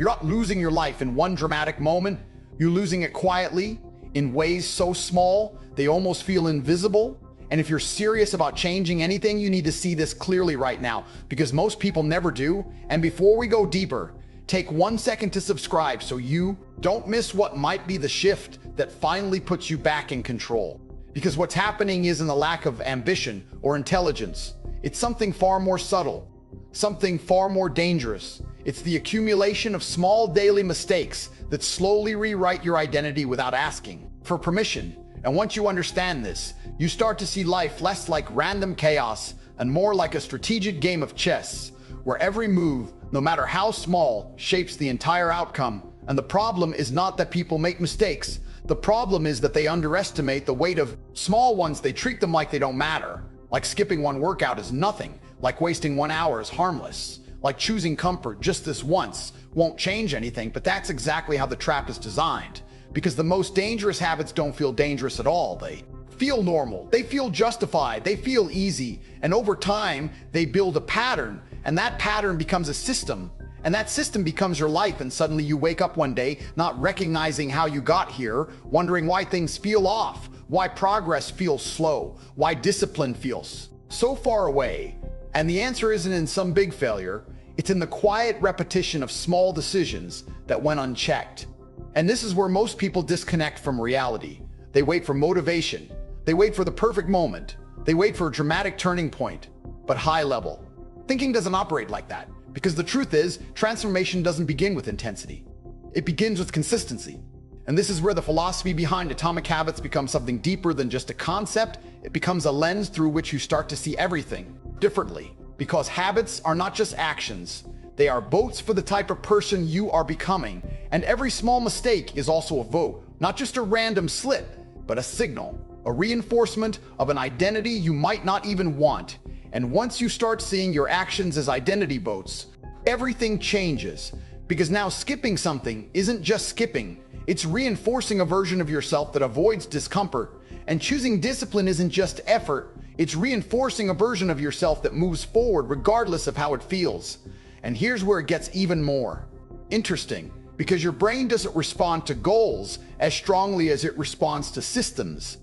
You're not losing your life in one dramatic moment. You're losing it quietly, in ways so small, they almost feel invisible. And if you're serious about changing anything, you need to see this clearly right now, because most people never do. And before we go deeper, take 1 second to subscribe so you don't miss what might be the shift that finally puts you back in control. Because what's happening isn't a lack of ambition or intelligence. It's something far more subtle, something far more dangerous. It's the accumulation of small daily mistakes that slowly rewrite your identity without asking for permission. And once you understand this, you start to see life less like random chaos and more like a strategic game of chess, where every move, no matter how small, shapes the entire outcome. And the problem is not that people make mistakes. The problem is that they underestimate the weight of small ones. They treat them like they don't matter. Like skipping one workout is nothing. Like wasting 1 hour is harmless. Like choosing comfort just this once won't change anything, but that's exactly how the trap is designed. Because the most dangerous habits don't feel dangerous at all. They feel normal, they feel justified, they feel easy. And over time, they build a pattern, and that pattern becomes a system. And that system becomes your life, and suddenly you wake up one day not recognizing how you got here, wondering why things feel off, why progress feels slow, why discipline feels so far away. And the answer isn't in some big failure, it's in the quiet repetition of small decisions that went unchecked. And this is where most people disconnect from reality. They wait for motivation, they wait for the perfect moment, they wait for a dramatic turning point. But high level thinking doesn't operate like that. Because the truth is, transformation doesn't begin with intensity. It begins with consistency. And this is where the philosophy behind Atomic Habits becomes something deeper than just a concept. It becomes a lens through which you start to see everything differently. Because habits are not just actions, they are votes for the type of person you are becoming. And every small mistake is also a vote, not just a random slip, but a signal, a reinforcement of an identity you might not even want. And once you start seeing your actions as identity votes, everything changes. Because now skipping something isn't just skipping, it's reinforcing a version of yourself that avoids discomfort. And choosing discipline isn't just effort, it's reinforcing a version of yourself that moves forward regardless of how it feels. And here's where it gets even more interesting, because your brain doesn't respond to goals as strongly as it responds to systems.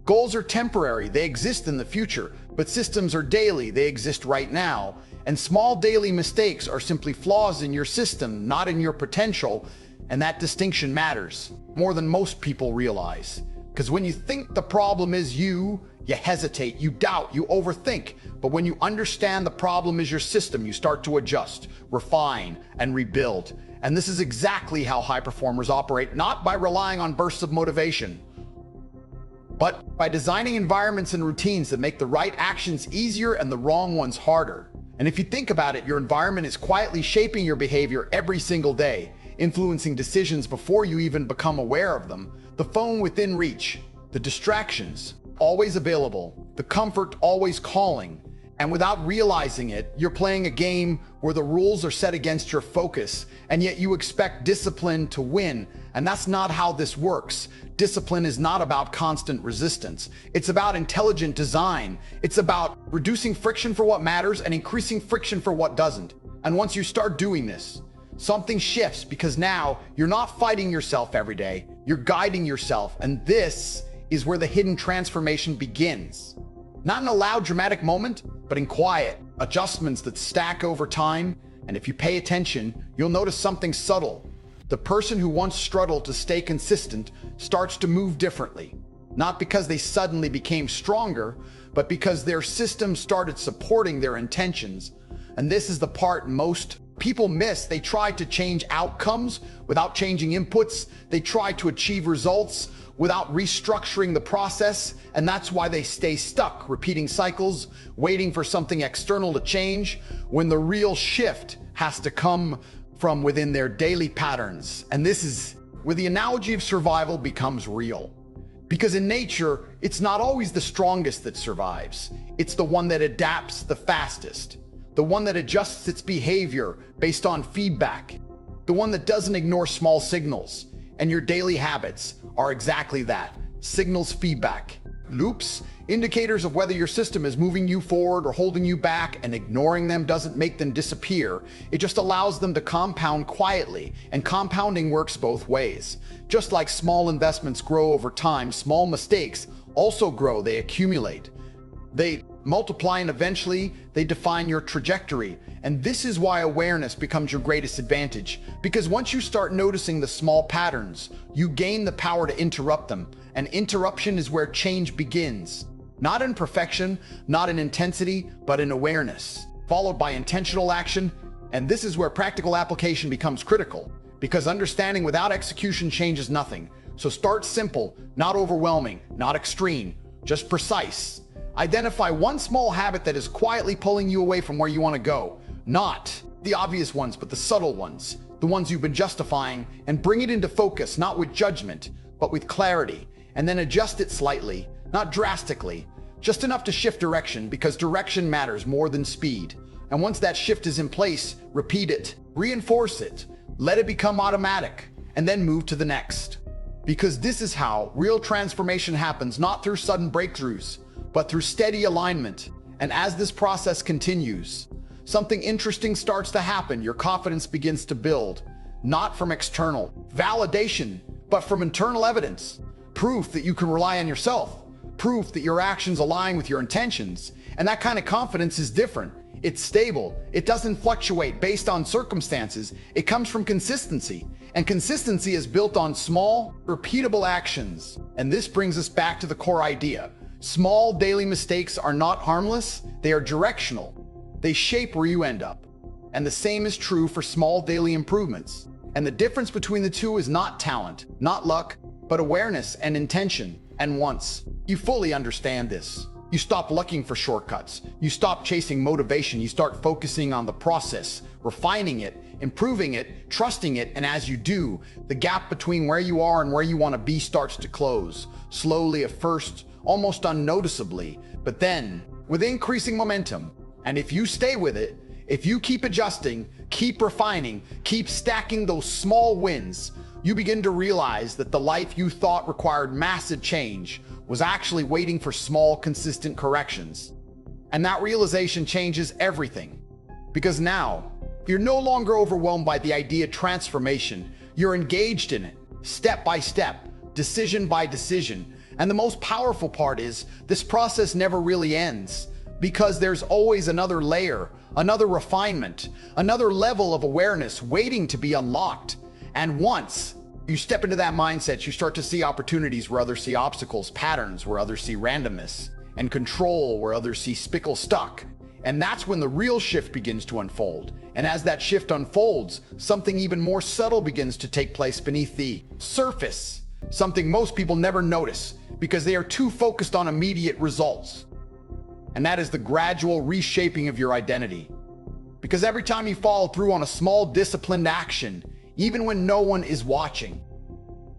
Goals are temporary, they exist in the future, but systems are daily, they exist right now. And small daily mistakes are simply flaws in your system, not in your potential. And that distinction matters more than most people realize. Because when you think the problem is you hesitate, you doubt, you overthink. But when you understand the problem is your system, you start to adjust, refine, and rebuild. And this is exactly how high performers operate, not by relying on bursts of motivation, but by designing environments and routines that make the right actions easier and the wrong ones harder. And if you think about it, your environment is quietly shaping your behavior every single day, influencing decisions before you even become aware of them. The phone within reach, the distractions always available, the comfort always calling. And without realizing it, you're playing a game where the rules are set against your focus, and yet you expect discipline to win. And that's not how this works. Discipline is not about constant resistance. It's about intelligent design. It's about reducing friction for what matters and increasing friction for what doesn't. And once you start doing this, something shifts, because now you're not fighting yourself every day, you're guiding yourself. And this is where the hidden transformation begins. Not in a loud, dramatic moment, but in quiet adjustments that stack over time. And if you pay attention, you'll notice something subtle. The person who once struggled to stay consistent starts to move differently. Not because they suddenly became stronger, but because their system started supporting their intentions. And this is the part most people miss. They try to change outcomes without changing inputs. They try to achieve results without restructuring the process. And that's why they stay stuck, repeating cycles, waiting for something external to change, when the real shift has to come from within their daily patterns. And this is where the analogy of survival becomes real. Because in nature, it's not always the strongest that survives. It's the one that adapts the fastest. The one that adjusts its behavior based on feedback. The one that doesn't ignore small signals. And your daily habits are exactly that. Signals, feedback, loops. Indicators of whether your system is moving you forward or holding you back, and ignoring them doesn't make them disappear. It just allows them to compound quietly, and compounding works both ways. Just like small investments grow over time, small mistakes also grow, they accumulate. They multiply, and eventually they define your trajectory. And this is why awareness becomes your greatest advantage. Because once you start noticing the small patterns, you gain the power to interrupt them. And interruption is where change begins. Not in perfection, not in intensity, but in awareness, followed by intentional action. And this is where practical application becomes critical, because understanding without execution changes nothing. So start simple, not overwhelming, not extreme, just precise. Identify one small habit that is quietly pulling you away from where you want to go. Not the obvious ones, but the subtle ones, the ones you've been justifying, and bring it into focus, not with judgment, but with clarity. And then adjust it slightly, not drastically, just enough to shift direction, because direction matters more than speed. And once that shift is in place, repeat it, reinforce it, let it become automatic, and then move to the next. Because this is how real transformation happens, not through sudden breakthroughs, but through steady alignment. And as this process continues, something interesting starts to happen. Your confidence begins to build, not from external validation, but from internal evidence. Proof that you can rely on yourself, proof that your actions align with your intentions. And that kind of confidence is different. It's stable. It doesn't fluctuate based on circumstances. It comes from consistency. And consistency is built on small, repeatable actions. And this brings us back to the core idea. Small daily mistakes are not harmless, they are directional. They shape where you end up. And the same is true for small daily improvements. And the difference between the two is not talent, not luck, but awareness and intention. And once you fully understand this, you stop looking for shortcuts. You stop chasing motivation. You start focusing on the process, refining it, improving it, trusting it. And as you do, the gap between where you are and where you want to be starts to close. Slowly at first, almost unnoticeably, but then with increasing momentum. And if you stay with it, if you keep adjusting, keep refining, keep stacking those small wins, you begin to realize that the life you thought required massive change was actually waiting for small, consistent corrections. And that realization changes everything. Because now, you're no longer overwhelmed by the idea of transformation. You're engaged in it, step by step, decision by decision. And the most powerful part is, this process never really ends, because there's always another layer, another refinement, another level of awareness waiting to be unlocked. And once you step into that mindset, you start to see opportunities where others see obstacles, patterns where others see randomness, and control where others see spickle stuck. And that's when the real shift begins to unfold. And as that shift unfolds, something even more subtle begins to take place beneath the surface, something most people never notice because they are too focused on immediate results. And that is the gradual reshaping of your identity. Because every time you follow through on a small disciplined action, even when no one is watching,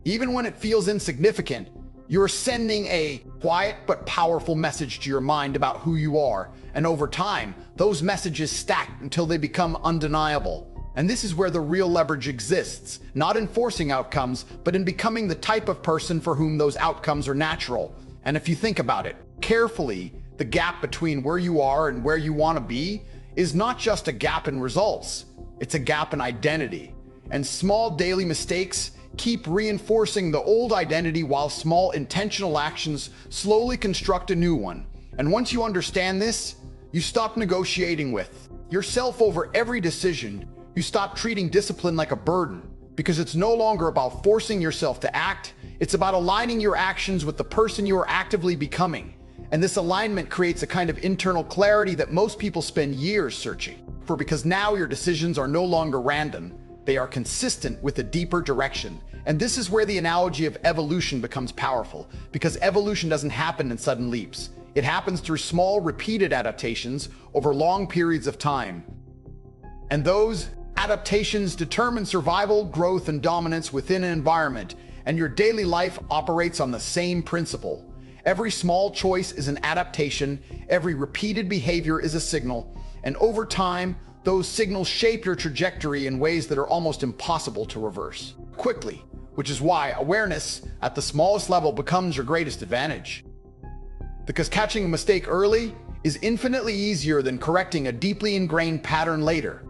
even when it feels insignificant, you're sending a quiet but powerful message to your mind about who you are. And over time, those messages stack until they become undeniable. And this is where the real leverage exists, not in forcing outcomes, but in becoming the type of person for whom those outcomes are natural. And if you think about it carefully, the gap between where you are and where you want to be is not just a gap in results, it's a gap in identity. And small daily mistakes keep reinforcing the old identity while small intentional actions slowly construct a new one. And once you understand this, you stop negotiating with yourself over every decision. You stop treating discipline like a burden, because it's no longer about forcing yourself to act. It's about aligning your actions with the person you are actively becoming. And this alignment creates a kind of internal clarity that most people spend years searching for, because now your decisions are no longer random. They are consistent with a deeper direction. And this is where the analogy of evolution becomes powerful, because evolution doesn't happen in sudden leaps. It happens through small, repeated adaptations over long periods of time. And those adaptations determine survival, growth, and dominance within an environment. And your daily life operates on the same principle. Every small choice is an adaptation. Every repeated behavior is a signal. And over time, those signals shape your trajectory in ways that are almost impossible to reverse quickly, which is why awareness at the smallest level becomes your greatest advantage. because catching a mistake early is infinitely easier than correcting a deeply ingrained pattern later.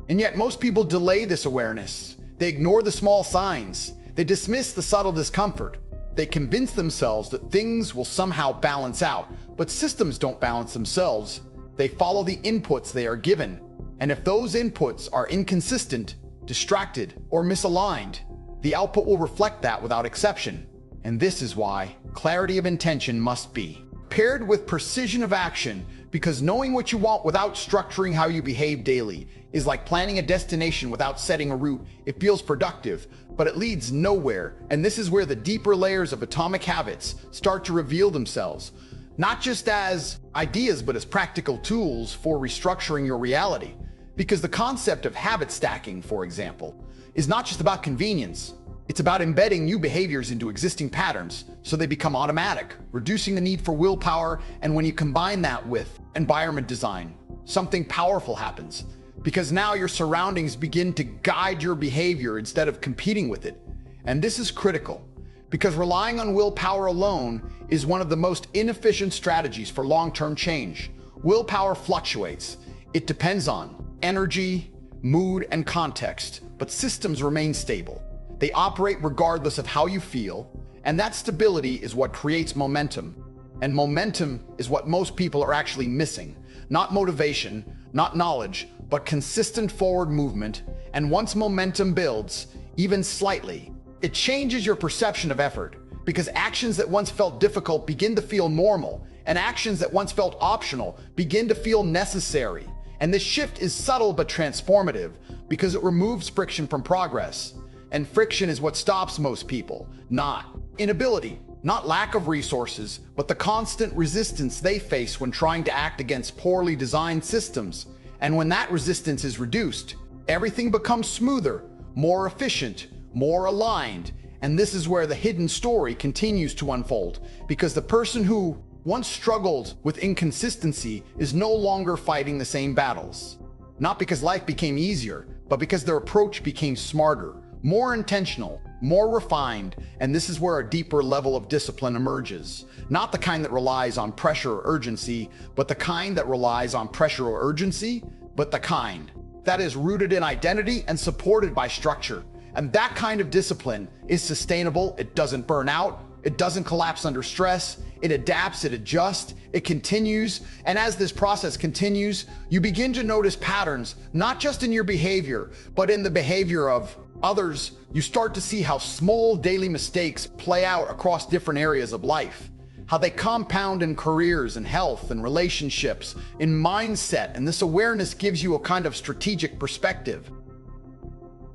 And yet most people delay this awareness. They ignore the small signs. They dismiss the subtle discomfort. They convince themselves that things will somehow balance out, but systems don't balance themselves. They follow the inputs they are given. And if those inputs are inconsistent, distracted, or misaligned, the output will reflect that without exception. And this is why clarity of intention must be paired with precision of action, because knowing what you want without structuring how you behave daily is like planning a destination without setting a route. It feels productive, but it leads nowhere. And this is where the deeper layers of atomic habits start to reveal themselves, not just as ideas, but as practical tools for restructuring your reality. Because the concept of habit stacking, for example, is not just about convenience. It's about embedding new behaviors into existing patterns so they become automatic, reducing the need for willpower. And when you combine that with environment design, something powerful happens. Because now your surroundings begin to guide your behavior instead of competing with it. And this is critical, because relying on willpower alone is one of the most inefficient strategies for long-term change. Willpower fluctuates. It depends on energy, mood, and context, but systems remain stable. They operate regardless of how you feel, and that stability is what creates momentum. And momentum is what most people are actually missing. Not motivation, not knowledge, but consistent forward movement. And once momentum builds, even slightly, it changes your perception of effort, because actions that once felt difficult begin to feel normal, and actions that once felt optional begin to feel necessary. And this shift is subtle but transformative, because it removes friction from progress. And friction is what stops most people, not inability, not lack of resources, but the constant resistance they face when trying to act against poorly designed systems. And when that resistance is reduced, everything becomes smoother, more efficient, more aligned. And this is where the hidden story continues to unfold, because the person who once struggled with inconsistency is no longer fighting the same battles. Not because life became easier, but because their approach became smarter, more intentional, more refined. And this is where a deeper level of discipline emerges. Not the kind that relies on pressure or urgency, but the kind that relies on pressure or urgency, but the kind that is rooted in identity and supported by structure. And that kind of discipline is sustainable. It doesn't burn out. It doesn't collapse under stress. It adapts, it adjusts, it continues. And as this process continues, you begin to notice patterns, not just in your behavior, but in the behavior of others. You start to see how small daily mistakes play out across different areas of life, how they compound in careers and health and relationships, in mindset. And this awareness gives you a kind of strategic perspective,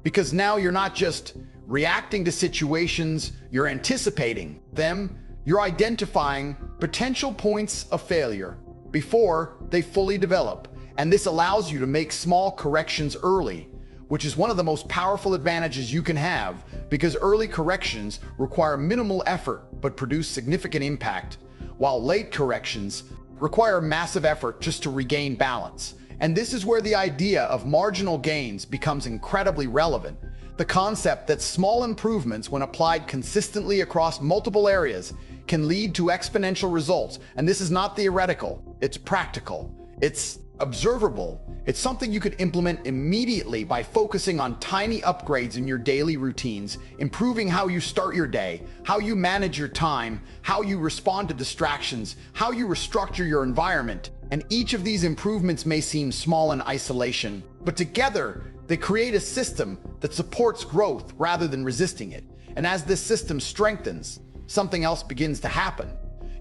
because now you're not just reacting to situations, you're anticipating them. You're identifying potential points of failure before they fully develop. And this allows you to make small corrections early, which is one of the most powerful advantages you can have, because early corrections require minimal effort but produce significant impact, while late corrections require massive effort just to regain balance. And this is where the idea of marginal gains becomes incredibly relevant. The concept that small improvements, when applied consistently across multiple areas, can lead to exponential results. And this is not theoretical, it's practical, it's observable. It's something you could implement immediately by focusing on tiny upgrades in your daily routines, improving how you start your day, how you manage your time, how you respond to distractions, how you restructure your environment. And each of these improvements may seem small in isolation, but together they create a system that supports growth rather than resisting it. And as this system strengthens, something else begins to happen.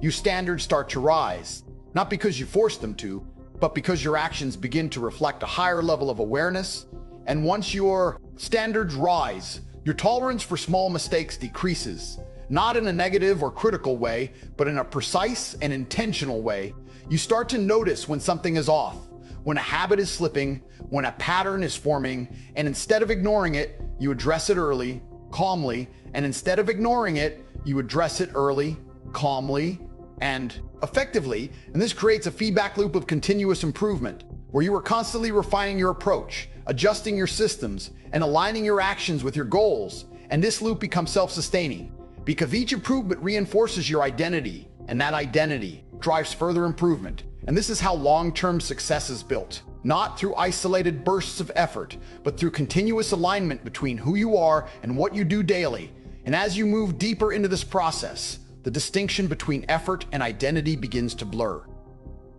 Your standards start to rise, not because you force them to, but because your actions begin to reflect a higher level of awareness. And once your standards rise, your tolerance for small mistakes decreases, not in a negative or critical way, but in a precise and intentional way. You start to notice when something is off, when a habit is slipping, when a pattern is forming, and instead of ignoring it, you address it early, calmly, and instead of ignoring it, you address it early, calmly, and effectively. And this creates a feedback loop of continuous improvement, where you are constantly refining your approach, adjusting your systems, and aligning your actions with your goals. And this loop becomes self-sustaining, because each improvement reinforces your identity, And that identity drives further improvement. And this is how long-term success is built. Not through isolated bursts of effort, but through continuous alignment between who you are and what you do daily. And as you move deeper into this process, the distinction between effort and identity begins to blur.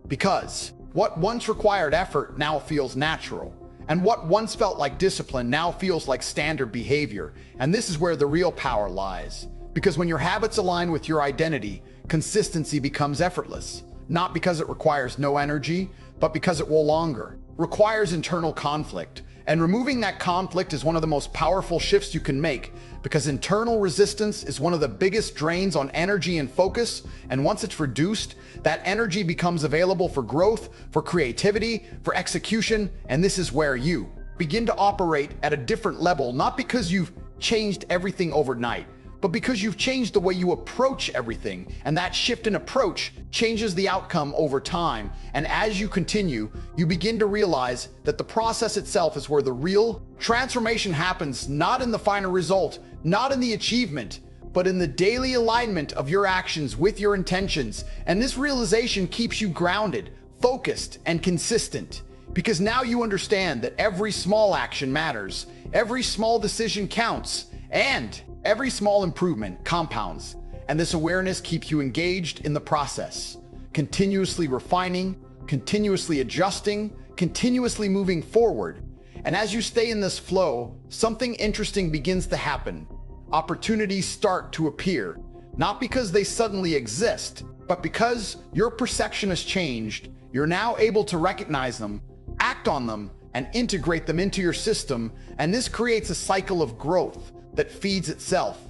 Because what once required effort now feels natural, and what once felt like discipline now feels like standard behavior. And this is where the real power lies. Because when your habits align with your identity, consistency becomes effortless. Not because it requires no energy, but because it will longer. Requires internal conflict. And removing that conflict is one of the most powerful shifts you can make, because internal resistance is one of the biggest drains on energy and focus. And once it's reduced, that energy becomes available for growth, for creativity, for execution. And this is where you begin to operate at a different level, not because you've changed everything overnight, but because you've changed the way you approach everything. And that shift in approach changes the outcome over time. And as you continue, you begin to realize that the process itself is where the real transformation happens, not in the final result, not in the achievement, but in the daily alignment of your actions with your intentions. And this realization keeps you grounded, focused, and consistent. Because now you understand that every small action matters, every small decision counts, and every small improvement compounds. And this awareness keeps you engaged in the process, continuously refining, continuously adjusting, continuously moving forward. And as you stay in this flow, something interesting begins to happen. Opportunities start to appear, not because they suddenly exist, but because your perception has changed. You're now able to recognize them, act on them, and integrate them into your system. And this creates a cycle of growth that feeds itself,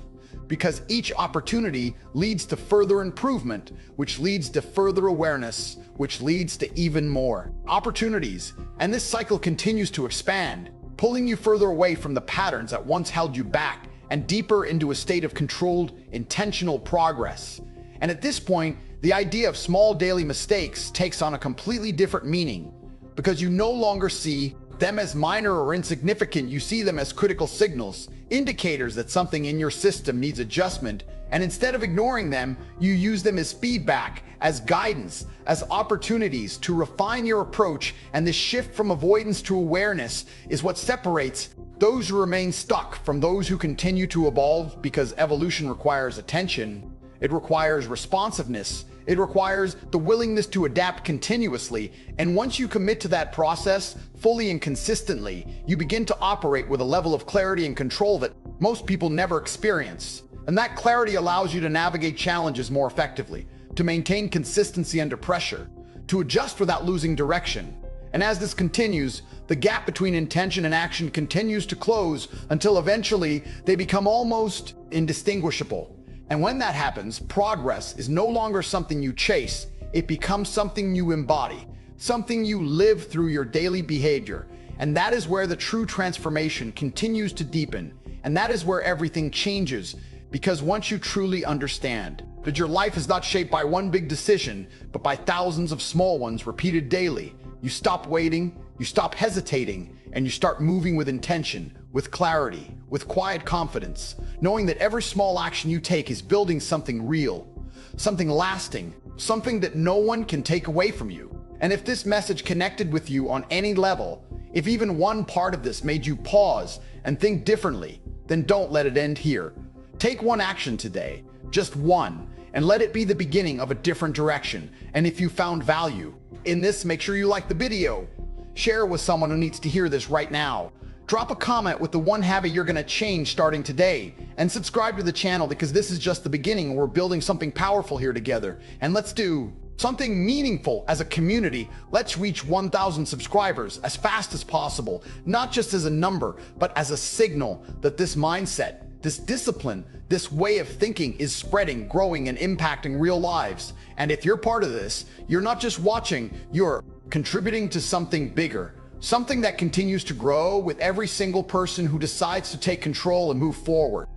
because each opportunity leads to further improvement, which leads to further awareness, which leads to even more opportunities. And this cycle continues to expand, pulling you further away from the patterns that once held you back and deeper into a state of controlled, intentional progress. And at this point, the idea of small daily mistakes takes on a completely different meaning, because you no longer see them as minor or insignificant. You see them as critical signals, indicators that something in your system needs adjustment. And instead of ignoring them, you use them as feedback, as guidance, as opportunities to refine your approach. And this shift from avoidance to awareness is what separates those who remain stuck from those who continue to evolve, because evolution requires attention. It requires responsiveness. It requires the willingness to adapt continuously. And once you commit to that process fully and consistently, you begin to operate with a level of clarity and control that most people never experience. And that clarity allows you to navigate challenges more effectively, to maintain consistency under pressure, to adjust without losing direction. And as this continues, the gap between intention and action continues to close until eventually they become almost indistinguishable. And when that happens, progress is no longer something you chase. It becomes something you embody, something you live through your daily behavior. And that is where the true transformation continues to deepen. And that is where everything changes, because once you truly understand that your life is not shaped by one big decision, but by thousands of small ones repeated daily, you stop waiting, you stop hesitating, and you start moving with intention, with clarity, with quiet confidence, knowing that every small action you take is building something real, something lasting, something that no one can take away from you. And if this message connected with you on any level, if even one part of this made you pause and think differently, then don't let it end here. Take one action today, just one, and let it be the beginning of a different direction. And if you found value in this, make sure you like the video, share it with someone who needs to hear this right now. Drop a comment with the one habit you're going to change starting today, and subscribe to the channel, because this is just the beginning. We're building something powerful here together, and let's do something meaningful as a community. Let's reach 1,000 subscribers as fast as possible, not just as a number, but as a signal that this mindset, this discipline, this way of thinking is spreading, growing, and impacting real lives. And if you're part of this, you're not just watching, you're contributing to something bigger. Something that continues to grow with every single person who decides to take control and move forward.